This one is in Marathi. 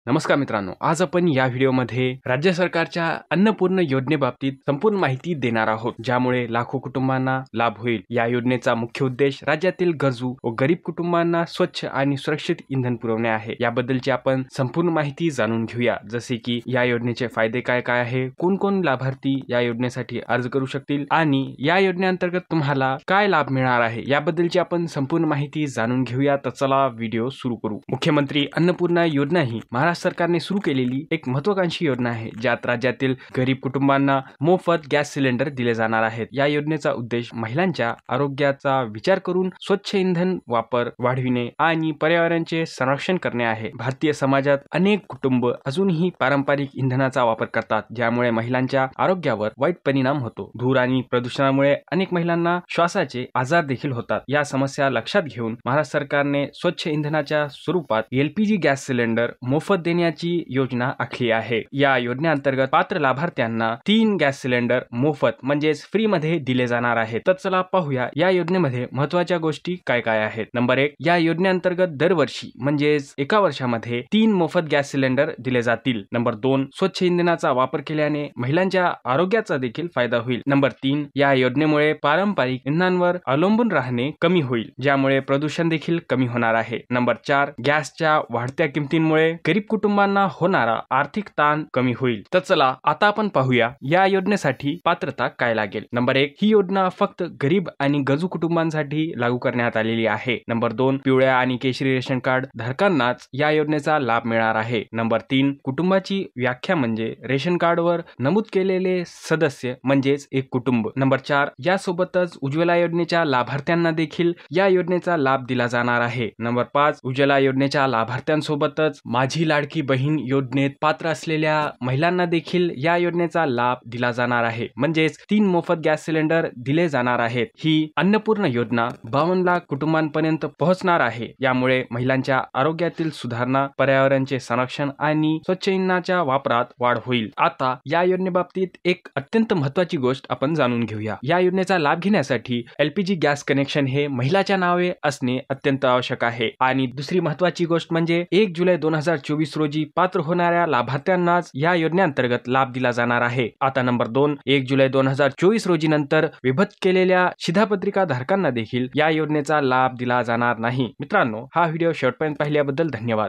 नमस्कार मित्रांनो, आज आपण या व्हिडिओमध्ये राज्य सरकारच्या अन्नपूर्ण योजनेबाबतीत संपूर्ण माहिती देणार आहोत, ज्यामुळे लाखो कुटुंबांना लाभ होईल। या योजनेचा मुख्य उद्देश राज्यातील गरजू व गरीब कुटुंबांना स्वच्छ आणि सुरक्षित इंधन पुरवणे आहे। याबद्दलची आपण संपूर्ण माहिती जाणून घेऊया, जसे की या योजनेचे फायदे काय काय आहे, कोण कोण लाभार्थी या योजनेसाठी अर्ज करू शकतील आणि या योजनेअंतर्गत तुम्हाला काय लाभ मिळणार आहे, याबद्दलची आपण संपूर्ण माहिती जाणून घेऊया। तर चला व्हिडिओ सुरू करू। मुख्यमंत्री अन्नपूर्णा योजना ही महाराष्ट्र सरकारने सुरू केलेली एक महत्त्वाकांक्षी योजना आहे, ज्यात राज्यातील गरीब कुटुंबांना मोफत गॅस सिलेंडर दिले जाणार आहेत। या योजनेचा उद्देश महिलांच्या आरोग्याचा विचार करून स्वच्छ इंधन वापर वाढविणे आणि पर्यावरणाचे संरक्षण करणे आहे। भारतीय समाजात अनेक कुटुंब अजूनही पारंपरिक इंधनाचा वापर करतात, ज्यामुळे महिलांच्या आरोग्यावर वाईट परिणाम होतो। धूर आणि प्रदूषणामुळे अनेक महिलांना श्वासाचे आजार देखील होतात। या समस्या लक्षात घेऊन महाराष्ट्र सरकारने स्वच्छ इंधनाच्या स्वरूपात एलपीजी गॅस सिलेंडर मोफत देण्याची योजना आखली आहे। या योजनेअंतर्गत पात्र लाभार्थ्यांना 3 गॅस सिलेंडर मोफत म्हणजेच फ्री मध्ये दिले जाणार आहेत। तर चला पाहूया या योजनेमध्ये महत्त्वाच्या गोष्टी काय काय आहेत। नंबर 1, या योजनेअंतर्गत दरवर्षी म्हणजेच एका वर्षामध्ये 3 मोफत गॅस सिलेंडर दिले जातील। नंबर 2, स्वच्छ इंधनाचा वापर केल्याने महिलांच्या आरोग्याचा देखील फायदा होईल। नंबर 3, या योजनेमुळे पारंपरिक इंधनांवर अवलंबून राहणे कमी होईल, ज्यामुळे प्रदूषण देखील कमी होणार आहे। नंबर 4, गॅसच्या वाढत्या किमतींमुळे गरीब कुटुंबांना होणारा आर्थिक ताण कमी होईल। तर चला आता आपण पाहूया या योजनेसाठी पात्रता काय लागेल। नंबर 1, ही योजना फक्त गरीब आणि गरजू कुटुंबांसाठी लागू करण्यात आलेली आहे। नंबर 2, पिवळ्या आणि केशरी रेशन कार्ड धारकांनाच या योजनेचा लाभ मिळणार आहे। नंबर 3, कुटुंबाची व्याख्या म्हणजे रेशन कार्डवर नमूद केलेले सदस्य म्हणजेच एक कुटुंब। नंबर 4, यासोबतच उज्ज्वला योजनेच्या लाभार्थ्यांना देखील या योजनेचा लाभ दिला जाणार आहे। नंबर 5, उज्ज्वला योजनेच्या लाभार्थ्यांसोबतच माझी लाडकी बहीण योजनेत पात्र असलेल्या महिलांना देखील या योजनेचा लाभ दिला जाणार आहे, म्हणजेच 3 मोफत गॅस सिलेंडर दिले जाणार आहेत। ही अन्नपूर्ण योजना 52 लाख कुटुंबांपर्यंत पोहोचणार आहे। यामुळे महिलांच्या आरोग्यातील सुधारणा, पर्यावरणाचे संरक्षण आणि स्वच्छ इंधनाच्या वापरात वाढ होईल। आता या योजनेबाबतीत एक अत्यंत महत्त्वाची गोष्ट आपण जाणून घेऊया। या योजनेचा लाभ घेण्यासाठी एलपीजी गॅस कनेक्शन हे महिलाच्या नावे असणे अत्यंत आवश्यक आहे। आणि दुसरी महत्त्वाची गोष्ट म्हणजे 1 जुलै 2024 रोजी पात्र होणाऱ्या लाभार्थ्यांनाच या योजनेअंतर्गत लाभ दिला जाणार आहे। आता नंबर 2, 1 जुलै 2024 रोजी नंतर विभक्त केलेल्या शिधापत्रिका धारकांना देखील या योजनेचा लाभ दिला जाणार नाही। मित्रांनो, हा व्हिडिओ शेवटपर्यंत पाहिल्याबद्दल धन्यवाद।